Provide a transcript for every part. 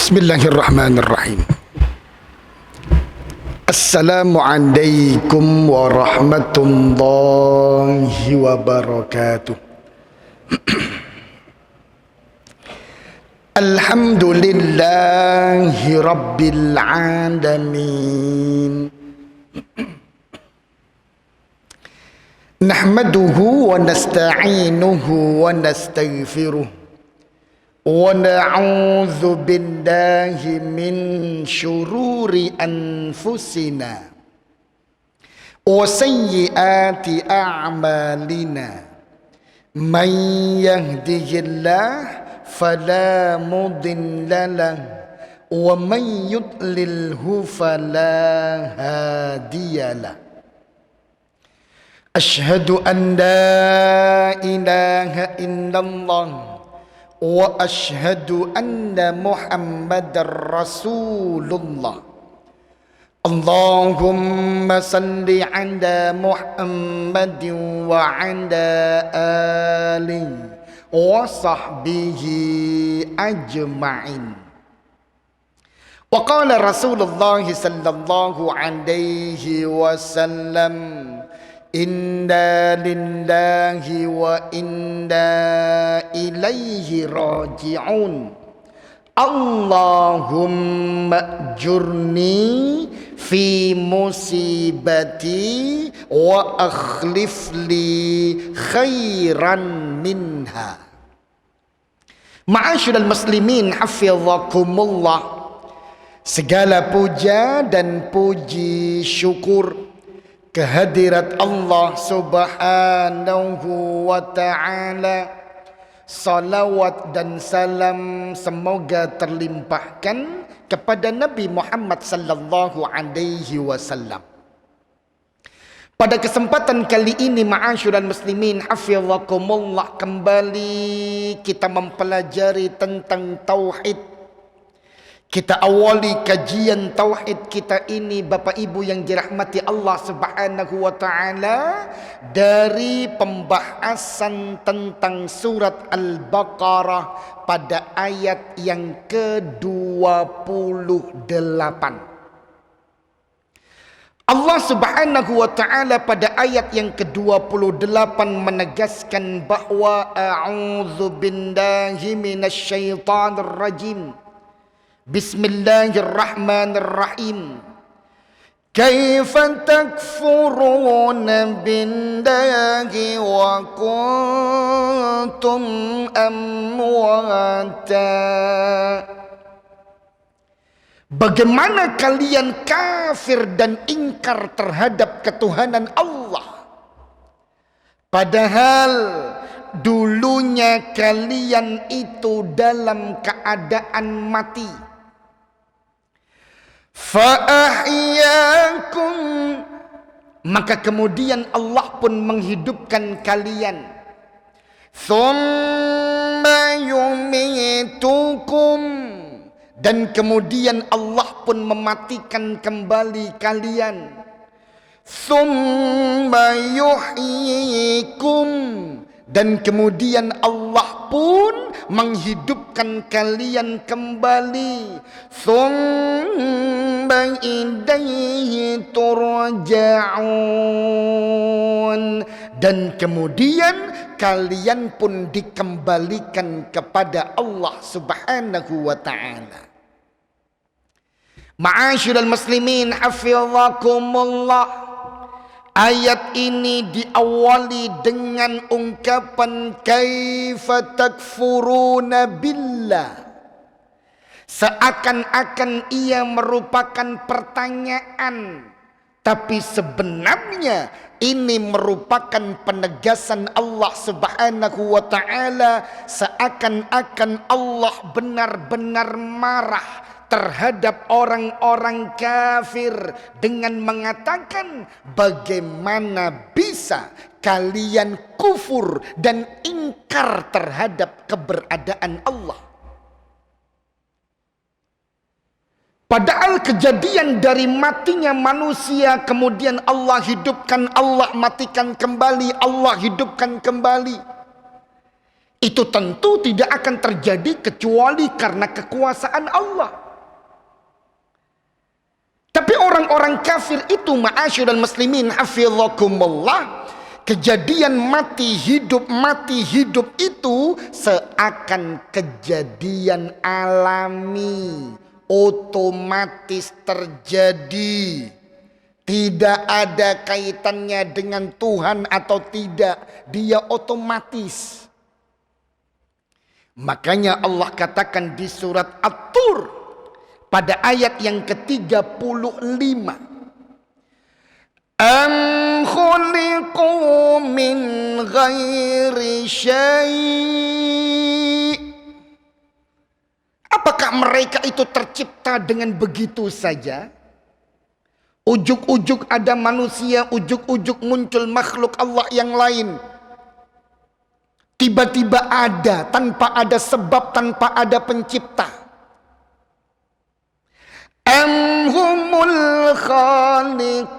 Bismillahirrahmanirrahim. Assalamualaikum warahmatullahi wabarakatuh. Alhamdulillahi rabbil alamin. Nahmaduhu wa nasta'inuhu wa nastaghfiruh. وَنَعُوذُ بِاللَّهِ مِنْ شُرُورِ أَنفُسِنَا وَسَيِّئَاتِ أَعْمَالِنَا مَنْ يَهْدِهِ اللَّهُ فَلَا مُضِلَّ لَهُ وَمَنْ يُضْلِلْهُ فَلَا هَادِيَ لَهُ أَشْهَدُ أَنْ لَا إِلَهَ إِلَّا اللَّهُ wa ashhadu anna Muhammadar Rasulullah. Allahumma salli ala Muhammadin wa ala alihi wa sahbihi ajma'in. Wa qala Rasulullah sallallahu alaihi wasallam, inna lillahi wa inna ilaihi raji'un. Allahumma ajurni fi musibati wa akhlif li khairan minha. Ma'asyiral muslimin hafizakumullah. Segala puja dan puji syukur kehadirat Allah subhanahu wa ta'ala. Salawat dan salam semoga terlimpahkan kepada Nabi Muhammad sallallahu alaihi wasallam. Pada kesempatan kali ini ma'asyiral muslimin hafizakumullah, kembali kita mempelajari tentang tauhid. Kita awali kajian tauhid kita ini, Bapak Ibu yang dirahmati Allah Subhanahu wa taala, dari pembahasan tentang surat Al-Baqarah pada ayat yang ke-28. Allah Subhanahu wa taala pada ayat yang ke-28 menegaskan bahwa a'udzu billahi minasyaitonir rajim. Bismillahirrahmanirrahim. Kaifa takfuruna billahi wa kuntum amwata. Bagaimana kalian kafir dan ingkar terhadap ketuhanan Allah, padahal dulunya kalian itu dalam keadaan mati. Fa'ahyakum, maka kemudian Allah pun menghidupkan kalian. Thumma yumitukum, dan kemudian Allah pun mematikan kembali kalian. Thumma yuhyikum, dan kemudian Allah pun menghidupkan kalian kembali. Tsumma ilaihi turja'un, dan kemudian kalian pun dikembalikan kepada Allah Subhanahu wa ta'ala. Ma'asyiral muslimin hafizakumullah. Ayat ini diawali dengan ungkapan kaifa takfuruna billah. Seakan-akan ia merupakan pertanyaan, tapi sebenarnya ini merupakan penegasan Allah Subhanahu wa ta'ala. Seakan-akan Allah benar-benar marah terhadap orang-orang kafir dengan mengatakan, bagaimana bisa kalian kufur dan ingkar terhadap keberadaan Allah. Padahal kejadian dari matinya manusia, kemudian Allah hidupkan, Allah matikan kembali, Allah hidupkan kembali. Itu tentu tidak akan terjadi kecuali karena kekuasaan Allah. Tapi orang-orang kafir itu, ma'asyiral muslimin hafizakumullah, kejadian mati hidup itu seakan kejadian alami, otomatis terjadi. Tidak ada kaitannya dengan Tuhan atau tidak, dia otomatis. Makanya Allah katakan di surat At-Tur pada ayat yang ke-35, am khuliqu min ghairi syai'. Apakah mereka itu tercipta dengan begitu saja? Ujuk-ujuk ada manusia, ujuk-ujuk muncul makhluk Allah yang lain. Tiba-tiba ada, tanpa ada sebab, tanpa ada pencipta. Am humul khaliqun,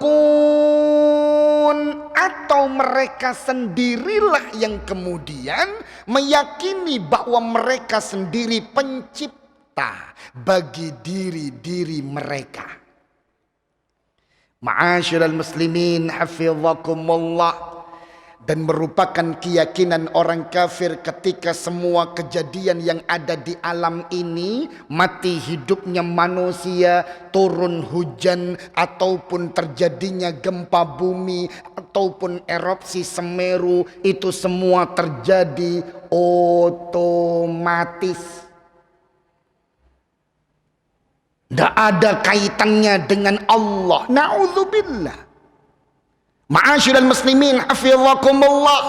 atau mereka sendirilah yang kemudian meyakini bahwa mereka sendiri pencipta bagi diri-diri mereka. Ma'asyiral muslimin hafizakumullah. Dan merupakan keyakinan orang kafir ketika semua kejadian yang ada di alam ini, mati hidupnya manusia, turun hujan, ataupun terjadinya gempa bumi, ataupun erupsi Semeru, itu semua terjadi otomatis. Tidak ada kaitannya dengan Allah. Na'udzubillah. Ma'asyiral muslimin hafizakumullah.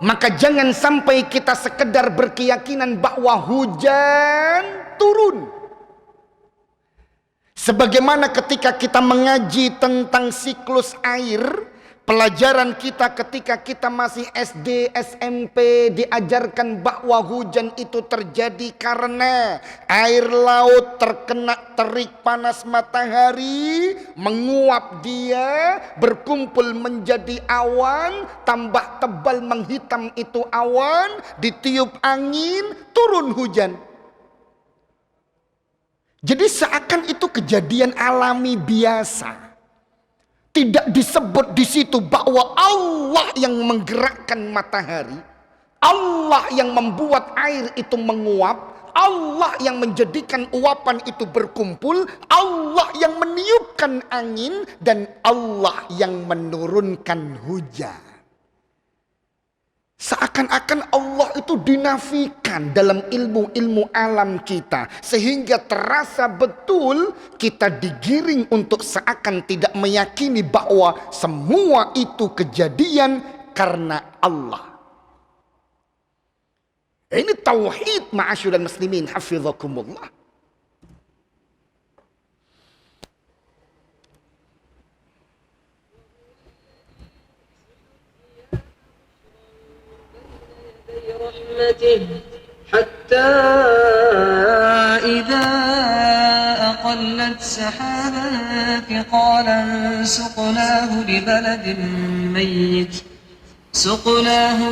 Maka jangan sampai kita sekedar berkeyakinan bahwa hujan turun. Sebagaimana ketika kita mengaji tentang siklus air, pelajaran kita ketika kita masih SD, SMP diajarkan bahwa hujan itu terjadi karena air laut terkena terik panas matahari, menguap dia, berkumpul menjadi awan, tambah tebal menghitam itu awan, ditiup angin, turun hujan. Jadi seakan itu kejadian alami biasa. Tidak disebut di situ bahwa Allah yang menggerakkan matahari, Allah yang membuat air itu menguap, Allah yang menjadikan uapan itu berkumpul, Allah yang meniupkan angin, dan Allah yang menurunkan hujan. Seakan-akan Allah itu dinafikan dalam ilmu-ilmu alam kita. Sehingga terasa betul kita digiring untuk seakan tidak meyakini bahwa semua itu kejadian karena Allah. Ini tauhid ma'asyiral muslimin hafizakumullah. حتى إذا أقلت سحابا ثقالا سقناه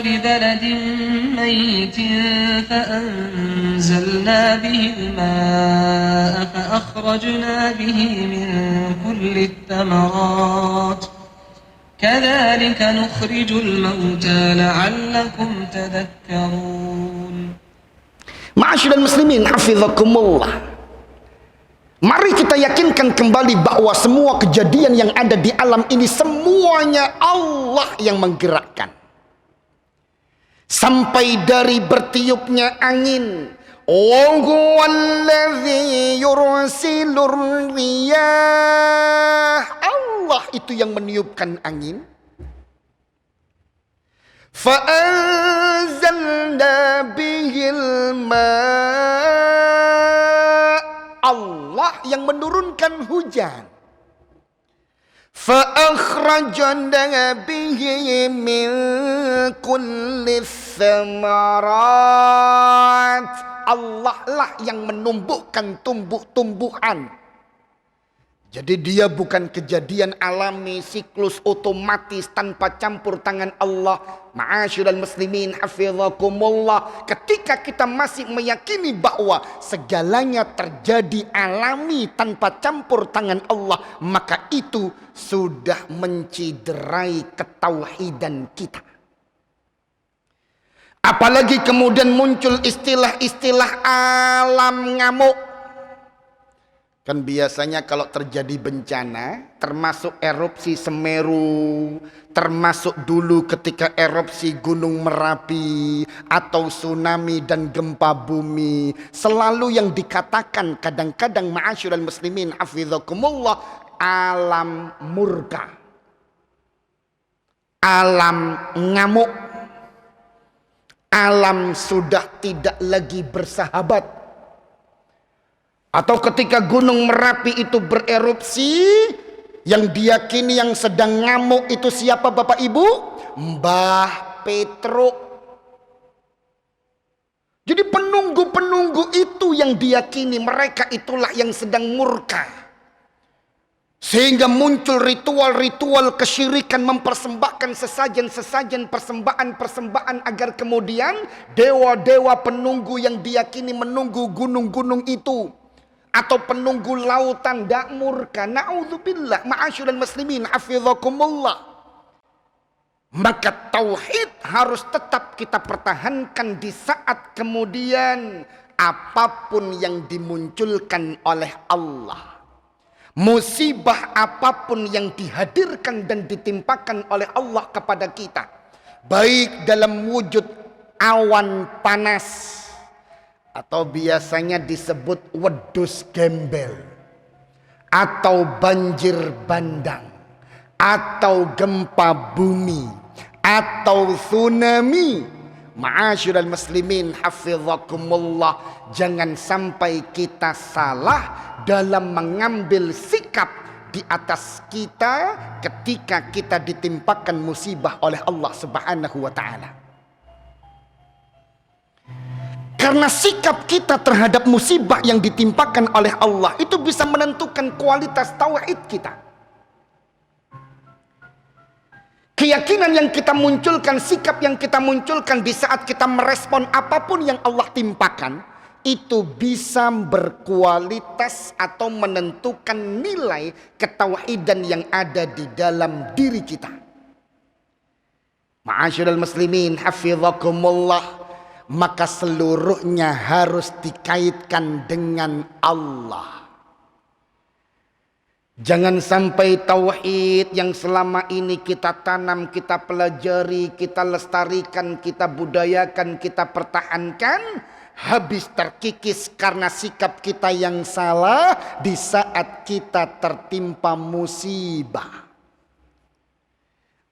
لبلد ميت فأنزلنا به الماء فأخرجنا به من كل الثمرات كذلك نخرج الموتى لعلكم تذكرون. Ma'asyiral muslimin hafizakumullah. Mari kita yakinkan kembali bahwa semua kejadian yang ada di alam ini semuanya Allah yang menggerakkan. Sampai dari bertiupnya angin, Wahuwallazi yursilur riyah, Allah itu yang meniupkan angin. Fa'anzalna bihil ma', Allah yang menurunkan hujan. Fa'akhrajna bihi min kulli thamarat, Allah lah yang menumbuhkan tumbuh-tumbuhan. Jadi dia bukan kejadian alami, siklus otomatis tanpa campur tangan Allah. Ma'asyiral muslimin hafizakumullah. Ketika kita masih meyakini bahwa segalanya terjadi alami tanpa campur tangan Allah, maka itu sudah menciderai ketauhidan kita. Apalagi kemudian muncul istilah-istilah alam ngamuk. Kan biasanya kalau terjadi bencana, termasuk erupsi Semeru, termasuk dulu ketika erupsi Gunung Merapi, atau tsunami dan gempa bumi, selalu yang dikatakan kadang-kadang ma'asyiral muslimin hafizakumullah, alam murka, alam ngamuk, alam sudah tidak lagi bersahabat. Atau ketika Gunung Merapi itu bererupsi, yang diyakini yang sedang ngamuk itu siapa Bapak Ibu? Mbah Petruk. Jadi penunggu-penunggu itu yang diyakini mereka itulah yang sedang murka. Sehingga muncul ritual-ritual kesyirikan, mempersembahkan sesajen-sesajen, persembahan-persembahan agar kemudian dewa-dewa penunggu yang diyakini menunggu gunung-gunung itu atau penunggu lautan dak murka, na'udzubillah, ma'asyiral muslimin hafizakumullah. Maka tauhid harus tetap kita pertahankan di saat kemudian apapun yang dimunculkan oleh Allah, musibah apapun yang dihadirkan dan ditimpakan oleh Allah kepada kita, baik dalam wujud awan panas atau biasanya disebut wedhus gembel, atau banjir bandang, atau gempa bumi, atau tsunami. Ma'asyiral muslimin hafizakumullah, jangan sampai kita salah dalam mengambil sikap di atas kita ketika kita ditimpakan musibah oleh Allah Subhanahu wa taala. Karena sikap kita terhadap musibah yang ditimpakan oleh Allah itu bisa menentukan kualitas tauhid kita. Keyakinan yang kita munculkan, sikap yang kita munculkan di saat kita merespon apapun yang Allah timpakan, itu bisa berkualitas atau menentukan nilai ketauhidan yang ada di dalam diri kita. Ma'asyiral muslimin hafizakumullah, maka seluruhnya harus dikaitkan dengan Allah. Jangan sampai tauhid yang selama ini kita tanam, kita pelajari, kita lestarikan, kita budayakan, kita pertahankan, habis terkikis karena sikap kita yang salah di saat kita tertimpa musibah.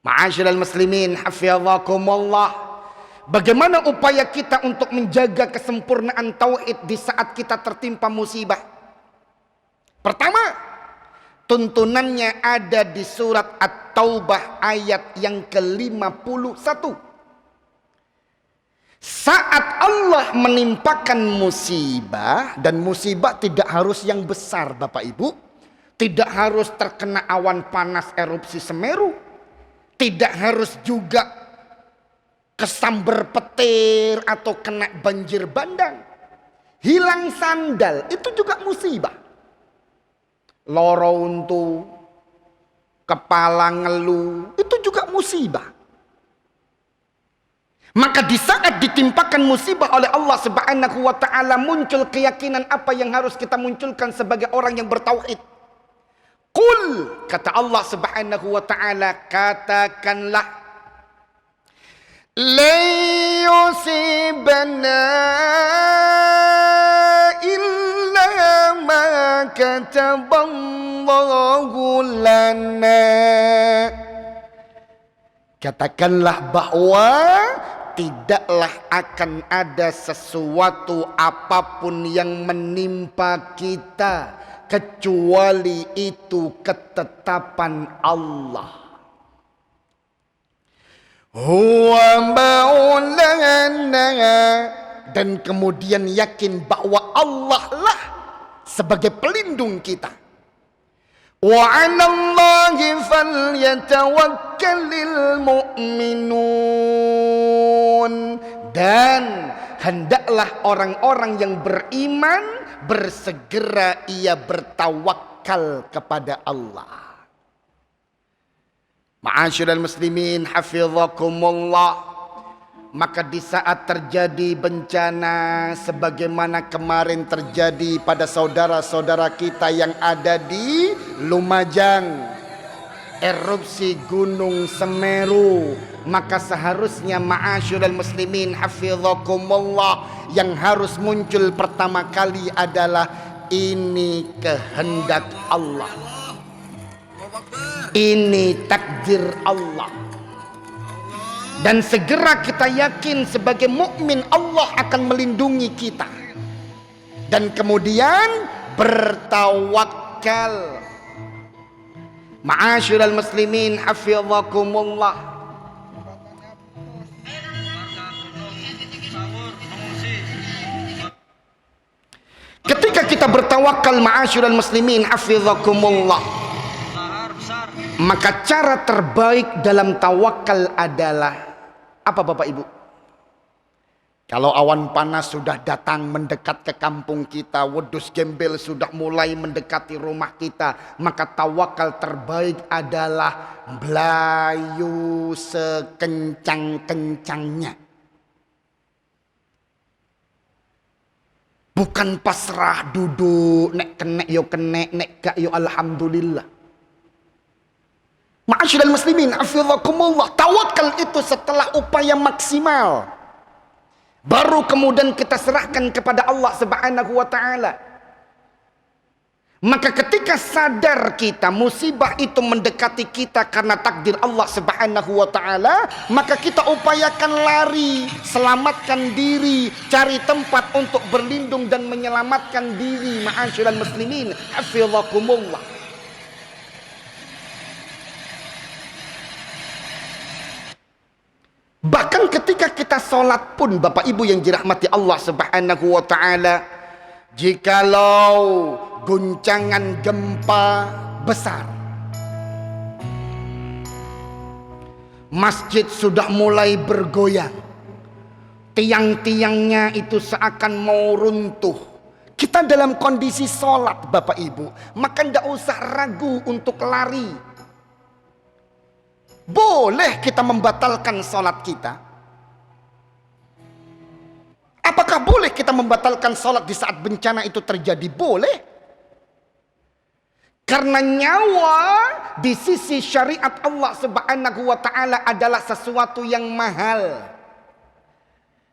Ma'asyiral muslimin hafizakumullah, bagaimana upaya kita untuk menjaga kesempurnaan tauhid di saat kita tertimpa musibah? Pertama, tuntunannya ada di surat At-Taubah ayat yang ke-51. Saat Allah menimpakan musibah, dan musibah tidak harus yang besar Bapak Ibu, tidak harus terkena awan panas erupsi Semeru, tidak harus juga kesambar petir atau kena banjir bandang. Hilang sandal itu juga musibah. Loro untu, kepala ngeluh, itu juga musibah. Maka di saat ditimpakan musibah oleh Allah Subhanahu wa taala, muncul keyakinan apa yang harus kita munculkan sebagai orang yang bertauhid. Qul, kata Allah Subhanahu wa taala, katakanlah, la yusibana illa ma kataballahu lana. Katakanlah bahwa tidaklah akan ada sesuatu apapun yang menimpa kita kecuali itu ketetapan Allah. Huwa maulana, dan kemudian yakin bahwa Allah lah sebagai pelindung kita. Wa 'alallahi falyatawakkalul mu'minun. Dan hendaklah orang-orang yang beriman bersegera ia bertawakal kepada Allah. Ma'asyiral muslimin hafizakumullah. Maka di saat terjadi bencana sebagaimana kemarin terjadi pada saudara-saudara kita yang ada di Lumajang, erupsi Gunung Semeru, maka seharusnya ma'asyiral muslimin hafizakumullah yang harus muncul pertama kali adalah ini kehendak Allah. Ini takdir Allah. Dan segera kita yakin sebagai mukmin Allah akan melindungi kita. Dan kemudian bertawakal. Ma'asyiral muslimin hafizakumullah. Ketika kita bertawakal ma'asyiral muslimin hafizakumullah, maka cara terbaik dalam tawakal adalah apa Bapak Ibu? Kalau awan panas sudah datang mendekat ke kampung kita, wedus gembel sudah mulai mendekati rumah kita, maka tawakal terbaik adalah belayu sekencang-kencangnya. Bukan pasrah duduk, nek kenek yo kenek, nek gak yo alhamdulillah. Ma'asyiral muslimin hafizakumullah, tawakal itu setelah upaya maksimal baru kemudian kita serahkan kepada Allah Subhanahu wa taala. Maka ketika sadar kita musibah itu mendekati kita karena takdir Allah Subhanahu wa taala, maka kita upayakan lari, selamatkan diri, cari tempat untuk berlindung dan menyelamatkan diri. Ma'asyiral muslimin hafizakumullah. Bahkan ketika kita sholat pun Bapak Ibu yang dirahmati Allah Subhanahu wa ta'ala, jikalau guncangan gempa besar, masjid sudah mulai bergoyang, tiang-tiangnya itu seakan mau runtuh, kita dalam kondisi sholat Bapak Ibu, maka tidak usah ragu untuk lari. Boleh kita membatalkan sholat kita? Apakah boleh kita membatalkan sholat di saat bencana itu terjadi? Boleh. Karena nyawa di sisi syariat Allah Subhanahu wa ta'ala adalah sesuatu yang mahal.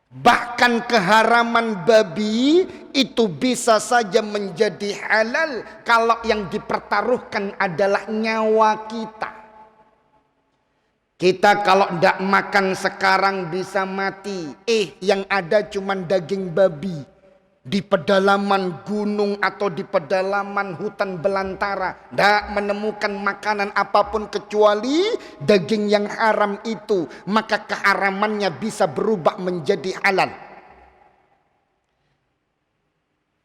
Bahkan keharaman babi itu bisa saja menjadi halal kalau yang dipertaruhkan adalah nyawa kita. Kita kalau tidak makan sekarang bisa mati. Yang ada cuma daging babi. Di pedalaman gunung atau di pedalaman hutan belantara. Tidak menemukan makanan apapun kecuali daging yang haram itu. Maka keharamannya bisa berubah menjadi halal.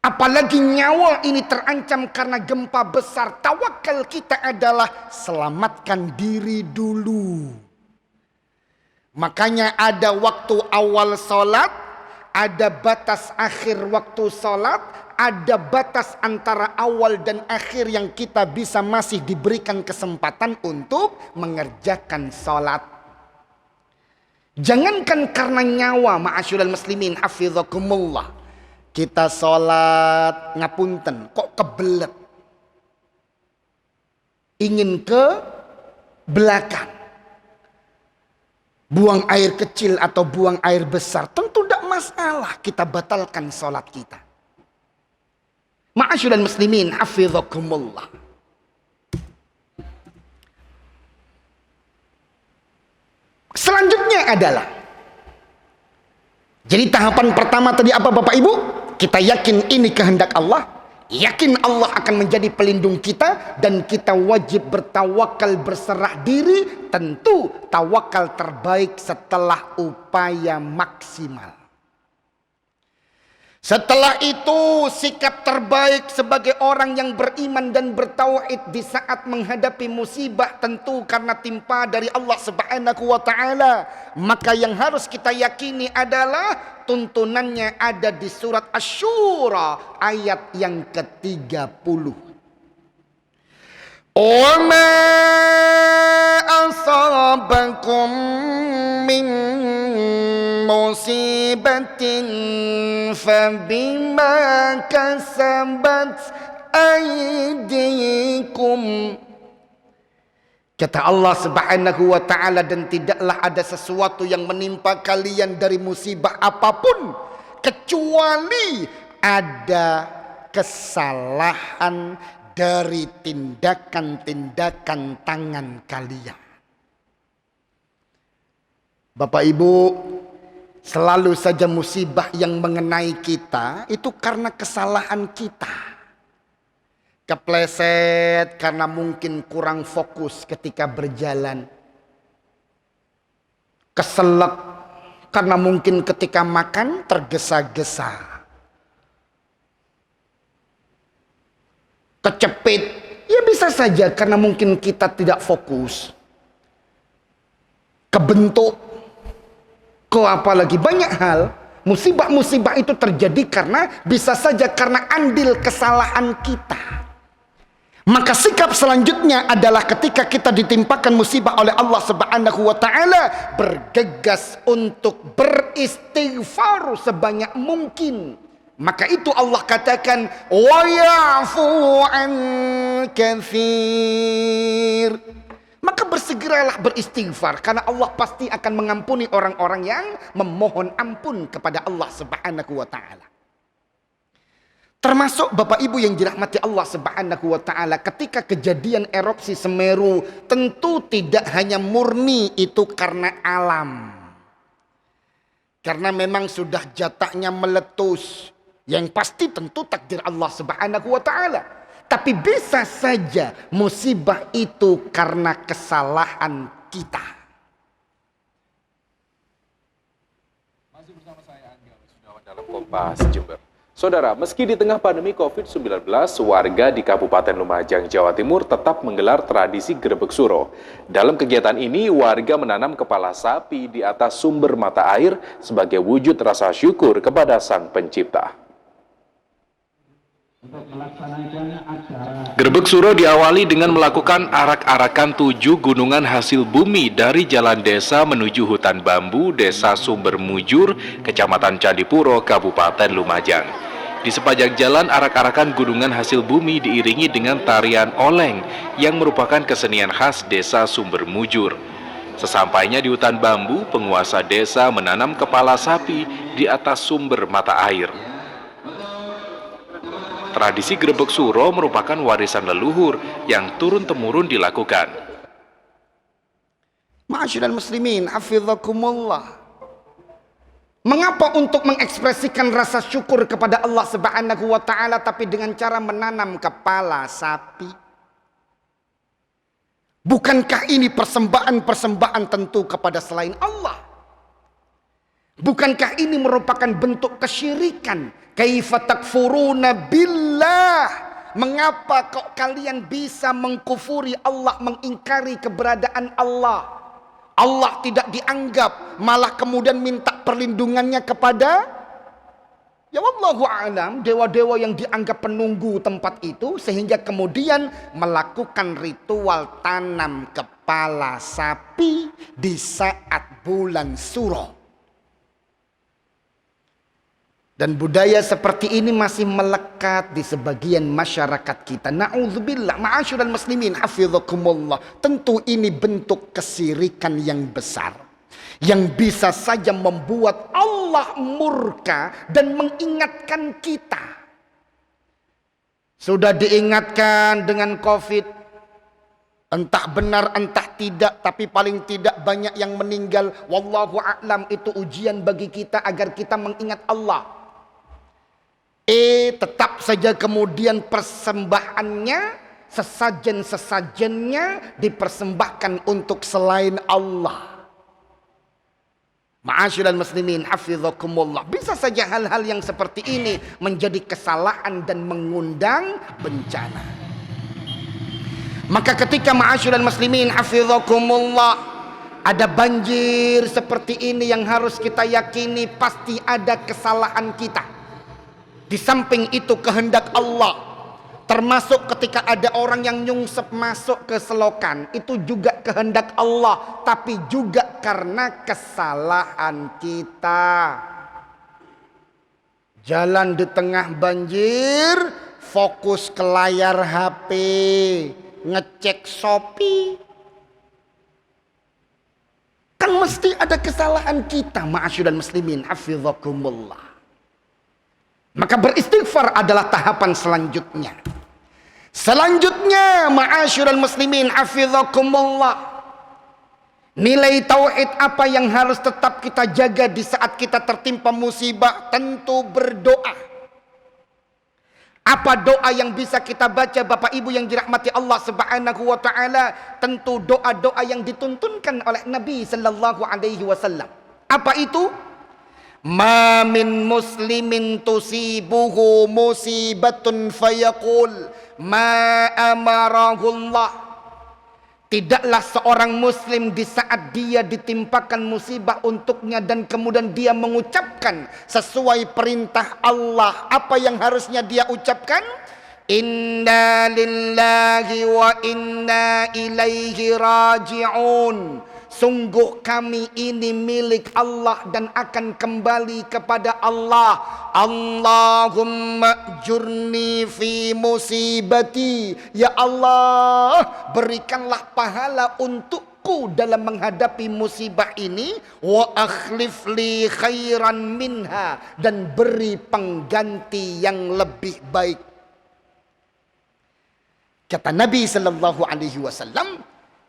Apalagi nyawa ini terancam karena gempa besar. Tawakal kita adalah selamatkan diri dulu. Makanya ada waktu awal sholat, ada batas akhir waktu sholat, ada batas antara awal dan akhir yang kita bisa masih diberikan kesempatan untuk mengerjakan sholat. Jangankan karena nyawa, ma'asyiral muslimin hafizakumullah, kita sholat ngapunten kok kebelet, ingin ke belakang, buang air kecil atau buang air besar, tentu tidak masalah kita batalkan sholat kita. Ma'asyiral muslimin hafizakumullah. Selanjutnya adalah, jadi tahapan pertama tadi apa Bapak Ibu? Kita yakin ini kehendak Allah. Yakin Allah akan menjadi pelindung kita dan kita wajib bertawakal, berserah diri. Tentu tawakal terbaik setelah upaya maksimal. Setelah itu sikap terbaik sebagai orang yang beriman dan bertauhid di saat menghadapi musibah tentu karena timpa dari Allah Subhanahu wa taala. Maka yang harus kita yakini adalah tuntunannya ada di surat Asy-Syura ayat yang ke-30. Wa ma asabakum min musibatin fabima kasabat aydikum. Kata Allah Subhanahu wa taala, dan tidaklah ada sesuatu yang menimpa kalian dari musibah apapun kecuali ada kesalahan dari tindakan-tindakan tangan kalian. Bapak Ibu, selalu saja musibah yang mengenai kita itu karena kesalahan kita. Kepleset karena mungkin kurang fokus ketika berjalan. Keselak karena mungkin ketika makan tergesa-gesa. Kecepit, ya bisa saja karena mungkin kita tidak fokus. Kebentuk, apalagi banyak hal. Musibah-musibah itu terjadi karena bisa saja karena andil kesalahan kita. Maka sikap selanjutnya adalah ketika kita ditimpakan musibah oleh Allah Subhanahu wa taala, bergegas untuk beristighfar sebanyak mungkin. Maka itu Allah katakan wa ya'fu an katsir. Maka bersegeralah beristighfar karena Allah pasti akan mengampuni orang-orang yang memohon ampun kepada Allah Subhanahu wa taala. Termasuk Bapak Ibu yang dirahmati Allah Subhanahu wa taala, ketika kejadian erupsi Semeru tentu tidak hanya murni itu karena alam. Karena memang sudah jatahnya meletus, yang pasti tentu takdir Allah Subhanahu wa taala. Tapi bisa saja musibah itu karena kesalahan kita. Masih bersama saya Angga Wisudawan dalam Kompas Jember. Saudara, meski di tengah pandemi COVID-19, warga di Kabupaten Lumajang, Jawa Timur tetap menggelar tradisi Grebeg Suro. Dalam kegiatan ini, warga menanam kepala sapi di atas sumber mata air sebagai wujud rasa syukur kepada Sang Pencipta. Grebeg Suro diawali dengan melakukan arak-arakan 7 gunungan hasil bumi dari jalan desa menuju hutan bambu Desa Sumber Mujur, Kecamatan Candipuro, Kabupaten Lumajang. Di sepanjang jalan, arak-arakan gunungan hasil bumi diiringi dengan tarian oleng yang merupakan kesenian khas Desa Sumber Mujur. Sesampainya di hutan bambu, penguasa desa menanam kepala sapi di atas sumber mata air. Tradisi Grebeg Suro merupakan warisan leluhur yang turun-temurun dilakukan. Ma'asyiral muslimin, hafizakumullah. Mengapa untuk mengekspresikan rasa syukur kepada Allah Subhanahu wa taala tapi dengan cara menanam kepala sapi? Bukankah ini persembahan-persembahan tentu kepada selain Allah? Bukankah ini merupakan bentuk kesyirikan? Kaifa takfuruna billah? Mengapa kok kalian bisa mengkufuri Allah, mengingkari keberadaan Allah? Allah tidak dianggap, malah kemudian minta perlindungannya kepada, ya wallahu a'lam, dewa-dewa yang dianggap penunggu tempat itu, sehingga kemudian melakukan ritual tanam kepala sapi di saat bulan Suro. Dan budaya seperti ini masih melekat di sebagian masyarakat kita. Na'udzubillah, ma'asyiral muslimin, hafizakumullah. Tentu ini bentuk kesyirikan yang besar, yang bisa saja membuat Allah murka dan mengingatkan kita. Sudah diingatkan dengan COVID, entah benar entah tidak, tapi paling tidak banyak yang meninggal. Wallahu a'lam, itu ujian bagi kita agar kita mengingat Allah. Tetap saja kemudian persembahannya, sesajen-sesajennya dipersembahkan untuk selain Allah. Ma'asyiral muslimin hafizakumullah, bisa saja hal-hal yang seperti ini menjadi kesalahan dan mengundang bencana. Maka ketika ma'asyiral muslimin hafizakumullah ada banjir seperti ini, yang harus kita yakini pasti ada kesalahan kita. Di samping itu kehendak Allah, termasuk ketika ada orang yang nyungsep masuk ke selokan, itu juga kehendak Allah, tapi juga karena kesalahan kita. Jalan di tengah banjir, fokus ke layar HP, ngecek Shopee. Kan mesti ada kesalahan kita, ma'asyiral muslimin hafizakumullah. Maka beristighfar adalah tahapan selanjutnya. Selanjutnya, ma'asyiral muslimin hafizakumullah, nilai tauhid apa yang harus tetap kita jaga di saat kita tertimpa musibah? Tentu berdoa. Apa doa yang bisa kita baca Bapak Ibu yang dirahmati Allah Subhanahu wa taala? Tentu doa-doa yang dituntunkan oleh Nabi sallallahu alaihi wasallam. Apa itu? Ma min muslimin tusibuhu musibatun fayaqul ma amarahullah. Tidaklah seorang muslim di saat dia ditimpakan musibah untuknya dan kemudian dia mengucapkan sesuai perintah Allah. Apa yang harusnya dia ucapkan? Inna lillahi wa inna ilaihi raji'un. Sungguh kami ini milik Allah dan akan kembali kepada Allah. Allahumma jurni fi musibati. Ya Allah, berikanlah pahala untukku dalam menghadapi musibah ini. Wa akhlif li khairan minha. Dan beri pengganti yang lebih baik. Kata Nabi sallallahu alaihi wasallam,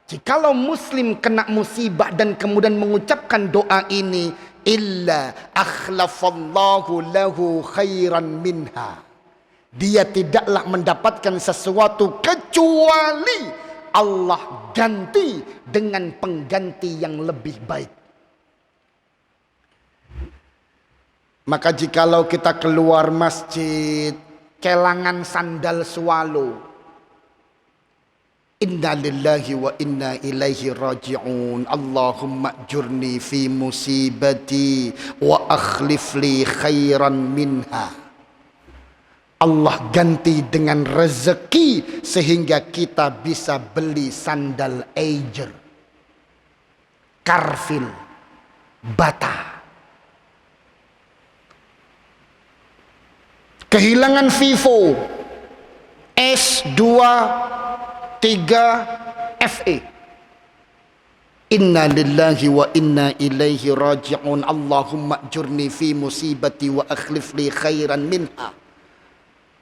jikalau muslim kena musibah dan kemudian mengucapkan doa ini, illa akhlafallahu lahu khairan minha, dia tidaklah mendapatkan sesuatu kecuali Allah ganti dengan pengganti yang lebih baik. Maka jikalau kita keluar masjid kelangan sandal swalo, inna lillahi wa inna ilaihi raji'un. Allahumma jurni fi musibati wa akhlif li khairan minha. Allah ganti dengan rezeki sehingga kita bisa beli sandal Eiger, Carfil, Bata. Kehilangan Vivo S2 3 FE. Inna lillahi wa inna ilaihi raji'un. Allahumma jurni fi musibati wa akhlif li khairan minha.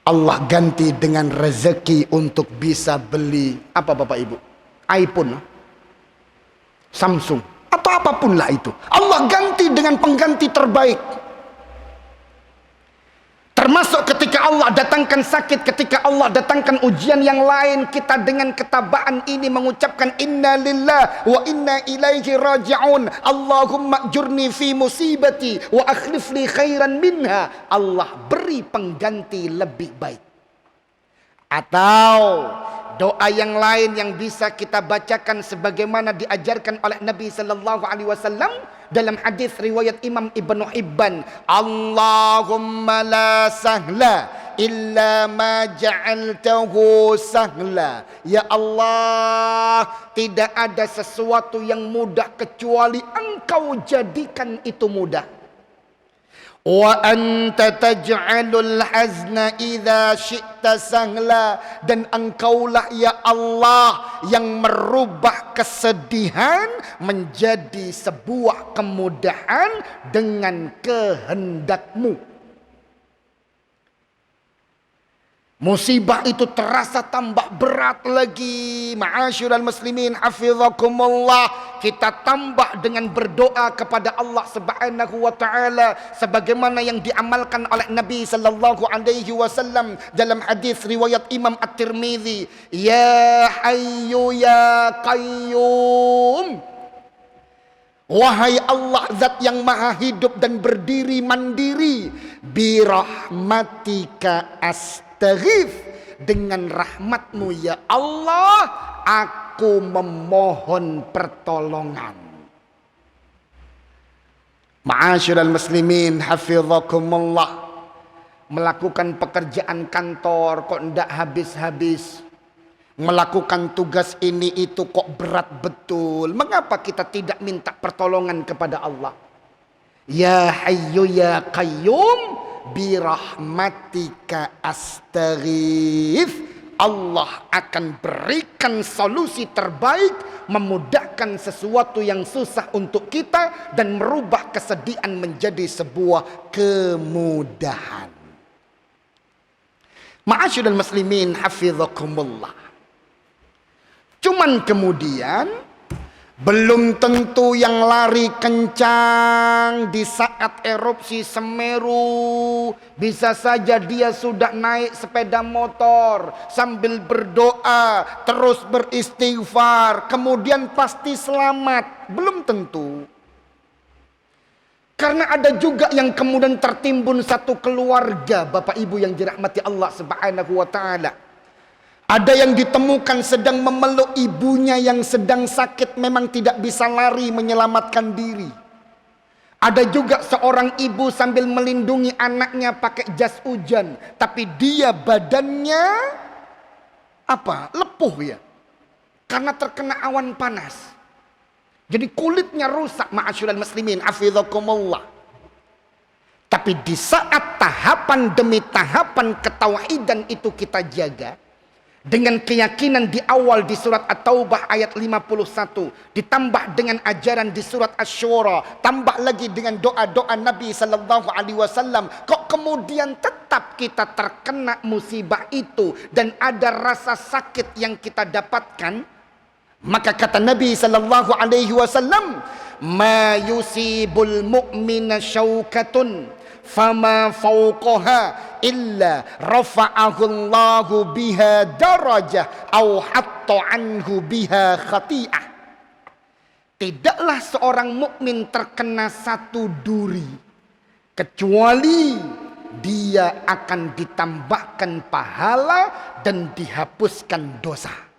Allah ganti dengan rezeki untuk bisa beli apa Bapak Ibu? iPhone, Samsung, atau apapun lah itu. Allah ganti dengan pengganti terbaik. Termasuk ketika Allah datangkan sakit, ketika Allah datangkan ujian yang lain, kita dengan ketabaan ini mengucapkan inna lillah wa inna ilaihi raji'un. Allahumma jurni fi musibati wa akhlif li khairan minha. Allah beri pengganti lebih baik. Atau doa yang lain yang bisa kita bacakan sebagaimana diajarkan oleh Nabi sallallahu alaihi wasallam dalam hadis riwayat Imam Ibnu Hibban, Allahumma la sahla illa ma ja'altahu sahla. Ya Allah, tidak ada sesuatu yang mudah kecuali Engkau jadikan itu mudah. Wa anta taj'alul hazna idza syi'ta sahla. Dan Engkaulah ya Allah yang merubah kesedihan menjadi sebuah kemudahan dengan kehendak-Mu. Musibah itu terasa tambah berat lagi. Ma'asyiral muslimin hafizakumullah, kita tambah dengan berdoa kepada Allah Subhanahu wa taala sebagaimana yang diamalkan oleh Nabi sallallahu alaihi wasallam dalam hadis riwayat Imam At-Tirmizi, ya hayyu ya qayyum. Wahai Allah, zat yang maha hidup dan berdiri mandiri, birahmatika astaghith, dengan rahmatmu ya Allah aku memohon pertolongan. Ma'asyiral muslimin hafizakumullah, melakukan pekerjaan kantor kok ndak habis-habis, melakukan tugas ini itu kok berat betul. Mengapa kita tidak minta pertolongan kepada Allah? Ya Hayyu ya Qayyum birahmatika astaghith. Allah akan berikan solusi terbaik, memudahkan sesuatu yang susah untuk kita dan merubah kesedihan menjadi sebuah kemudahan. Ma'asyiral muslimin hafizakumullah. Cuman kemudian belum tentu yang lari kencang di saat erupsi Semeru. Bisa saja dia sudah naik sepeda motor sambil berdoa, terus beristighfar, kemudian pasti selamat. Belum tentu. Karena ada juga yang kemudian tertimbun satu keluarga, Bapak Ibu yang dirahmati Allah Subhanahu wa taala. Ada yang ditemukan sedang memeluk ibunya yang sedang sakit, memang tidak bisa lari menyelamatkan diri. Ada juga seorang ibu sambil melindungi anaknya pakai jas hujan, tapi dia badannya lepuh ya, karena terkena awan panas. Jadi kulitnya rusak, ma'asyiral muslimin hafizakumullah. Tapi di saat tahapan demi tahapan ketauhidan itu kita jaga, dengan keyakinan di awal di surat At-Taubah ayat 51, ditambah dengan ajaran di surat Asy-Syura, tambah lagi dengan doa-doa Nabi sallallahu alaihi wasallam, kok kemudian tetap kita terkena musibah itu dan ada rasa sakit yang kita dapatkan? Maka kata Nabi sallallahu alaihi wasallam, "Ma yusibul mu'mina syaukatun fama fawqaha illa rafa'ahu Allahu biha darajah au hatta anhu biha khati'ah." Tidaklah seorang mukmin terkena satu duri kecuali dia akan ditambahkan pahala dan dihapuskan dosa.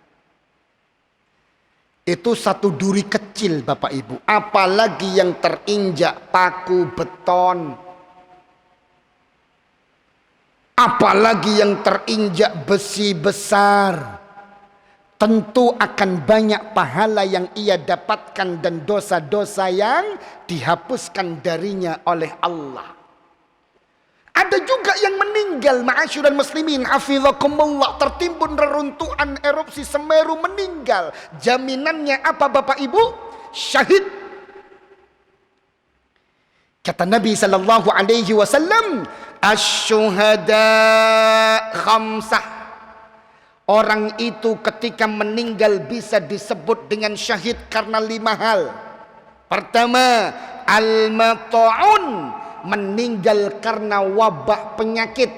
Itu satu duri kecil Bapak Ibu, apalagi yang terinjak paku beton, apalagi yang terinjak besi besar. Tentu akan banyak pahala yang ia dapatkan dan dosa-dosa yang dihapuskan darinya oleh Allah. Ada juga yang meninggal, ma'asyiral muslimin hafizakumullah, tertimbun reruntuhan erupsi Semeru, meninggal. Jaminannya apa Bapak Ibu? Syahid. Kata Nabi sallallahu alaihi wasallam, "Asy-syuhada khamsah." Orang itu ketika meninggal bisa disebut dengan syahid karena 5 hal. Pertama, al-mata'un, meninggal karena wabah penyakit.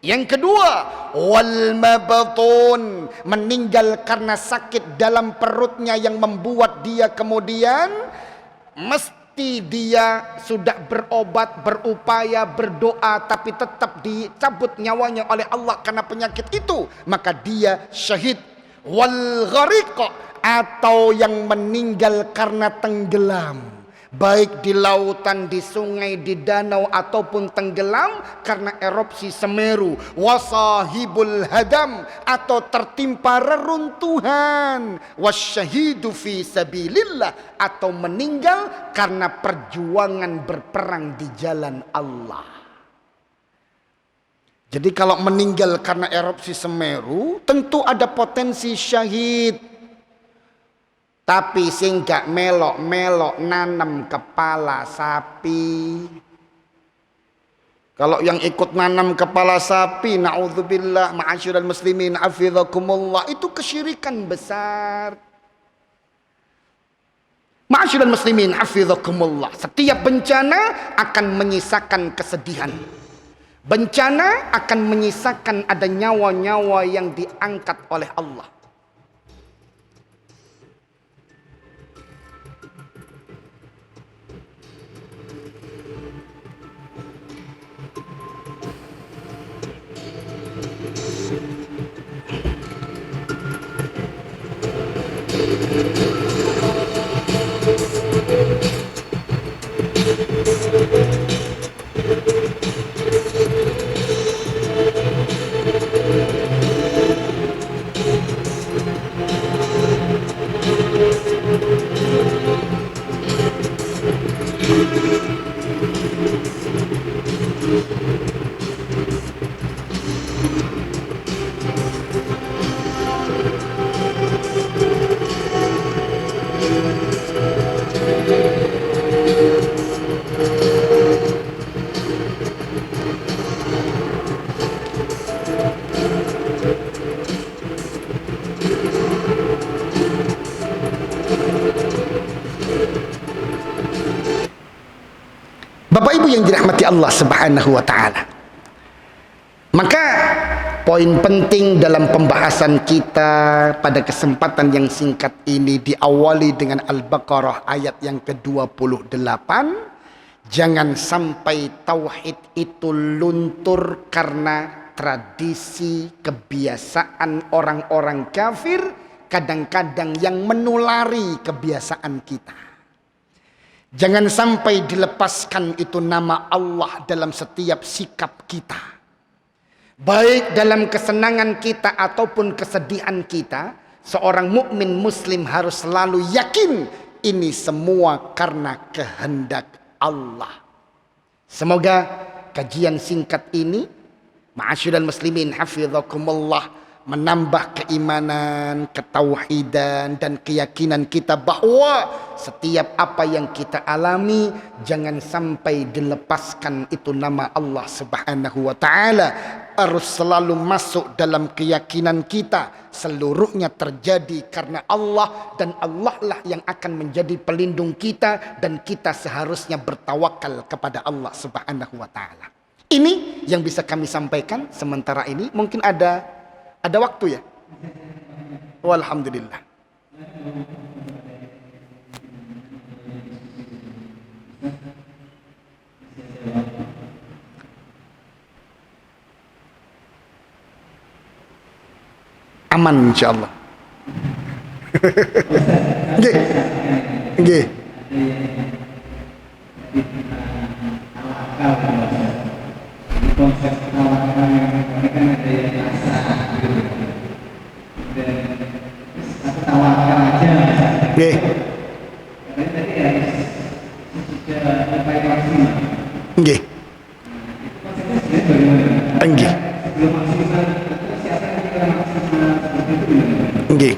Yang kedua, wal mabtun, meninggal karena sakit dalam perutnya yang membuat dia kemudian mesti dia sudah berobat, berupaya, berdoa, tapi tetap dicabut nyawanya oleh Allah karena penyakit itu, maka dia syahid. Wal ghariq, atau yang meninggal karena tenggelam, baik di lautan, di sungai, di danau, ataupun tenggelam karena erupsi Semeru. Wasahibul hadam, atau tertimpa reruntuhan. Wasyahidu fi sabilillah, atau meninggal karena perjuangan berperang di jalan Allah. Jadi kalau meninggal karena erupsi Semeru, tentu ada potensi syahid. Tapi sing gak melok-melok nanam kepala sapi. Kalau yang ikut nanam kepala sapi, na'udzubillah, ma'asyiral muslimin hafizakumullah, itu kesyirikan besar. Ma'asyiral muslimin hafizakumullah, setiap bencana akan menyisakan kesedihan. Bencana akan menyisakan ada nyawa-nyawa yang diangkat oleh Allah. dirahmati Allah Subhanahu wa taala. Maka poin penting dalam pembahasan kita pada kesempatan yang singkat ini diawali dengan Al-Baqarah ayat yang ke-28. Jangan sampai tauhid itu luntur karena tradisi, kebiasaan orang-orang kafir, kadang-kadang yang menulari kebiasaan kita. Jangan sampai dilepaskan itu nama Allah dalam setiap sikap kita. Baik dalam kesenangan kita ataupun kesedihan kita, seorang mukmin muslim harus selalu yakin ini semua karena kehendak Allah. Semoga kajian singkat ini, ma'asyiral muslimin hafizakumullah, menambah keimanan, ketauhidan dan keyakinan kita bahwa setiap apa yang kita alami jangan sampai dilepaskan itu nama Allah Subhanahu wa taala. Harus selalu masuk dalam keyakinan kita seluruhnya terjadi karena Allah, dan Allah lah yang akan menjadi pelindung kita, dan kita seharusnya bertawakal kepada Allah Subhanahu wa taala. Ini yang bisa kami sampaikan sementara ini. Mungkin ada waktu ya? Walhamdulillah. Aman insyaallah. Nggih. Nggih. Konsep tawaran yang kan ada yang rasa gitu. Dan satu tawaran aja. Nggih. Tadi harus sudah upaya maksimal. Nggih. Konsepnya sebenarnya bagaimana? Nggih. Sebelum maksimal, siapa yang kita maksimal seperti itu? Nggih.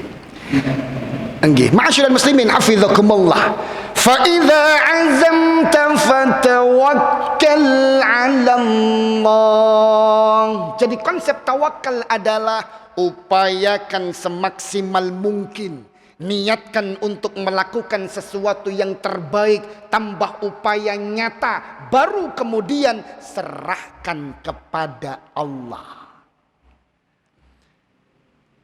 Nggih. Ma'asyiral muslimin hafizakumullah. Fa idza azamta fatawakkal 'ala Allah. Jadi konsep tawakal adalah upayakan semaksimal mungkin. Niatkan untuk melakukan sesuatu yang terbaik, tambah upaya nyata, baru kemudian serahkan kepada Allah.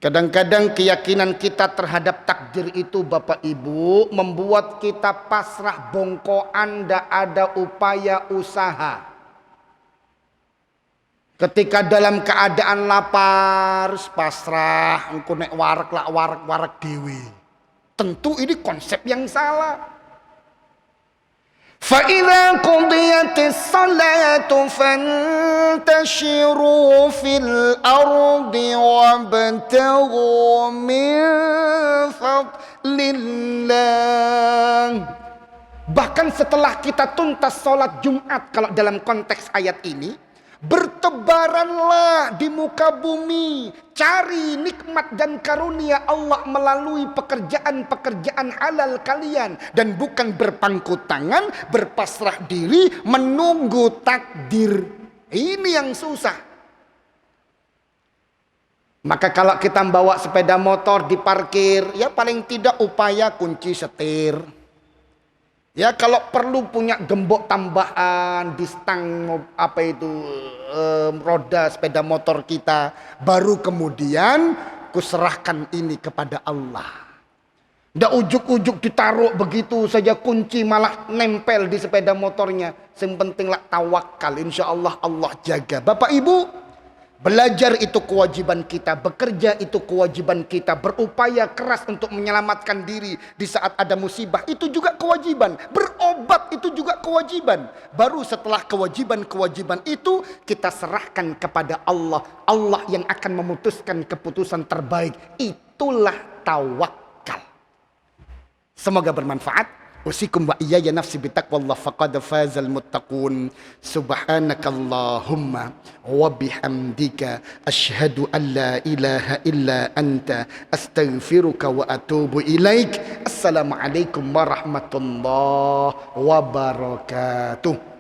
Kadang-kadang keyakinan kita terhadap takdir itu Bapak Ibu membuat kita pasrah bongkoan, tidak ada upaya usaha. Ketika dalam keadaan lapar, pasrah, engko nek warak lak warak dewi. Tentu ini konsep yang salah. فَإِذَا قُضِيَتِ الصَّلَاةُ فَانْتَشِرُوا فِي الْأَرْضِ وَابْتَغُوا مِنْ فَضْلِ اللَّهِ. Bahkan setelah kita tuntas sholat Jumat, kalau dalam konteks ayat ini, bertebaranlah di muka bumi, cari nikmat dan karunia Allah melalui pekerjaan-pekerjaan halal kalian, dan bukan berpangku tangan, berpasrah diri, menunggu takdir. Ini yang susah. Maka kalau kita bawa sepeda motor diparkir, ya paling tidak upaya kunci setir. Ya kalau perlu punya gembok tambahan di stang roda sepeda motor kita, baru kemudian kuserahkan ini kepada Allah. Nggak ujuk-ujuk ditaruh begitu saja kunci malah nempel di sepeda motornya. Yang pentinglah tawakal, insya Allah Allah jaga. Bapak Ibu, belajar itu kewajiban kita, bekerja itu kewajiban kita, berupaya keras untuk menyelamatkan diri di saat ada musibah itu juga kewajiban, berobat itu juga kewajiban. Baru setelah kewajiban-kewajiban itu kita serahkan kepada Allah, Allah yang akan memutuskan keputusan terbaik. Itulah tawakal. Semoga bermanfaat. Usikum wa iyaya nafsi bitaqwallah faqad fazal muttaqun. Subhanakallahumma wa bihamdika asyhadu an la ilaha illa anta astaghfiruka wa atubu ilaik. Assalamualaikum warahmatullahi wabarakatuh.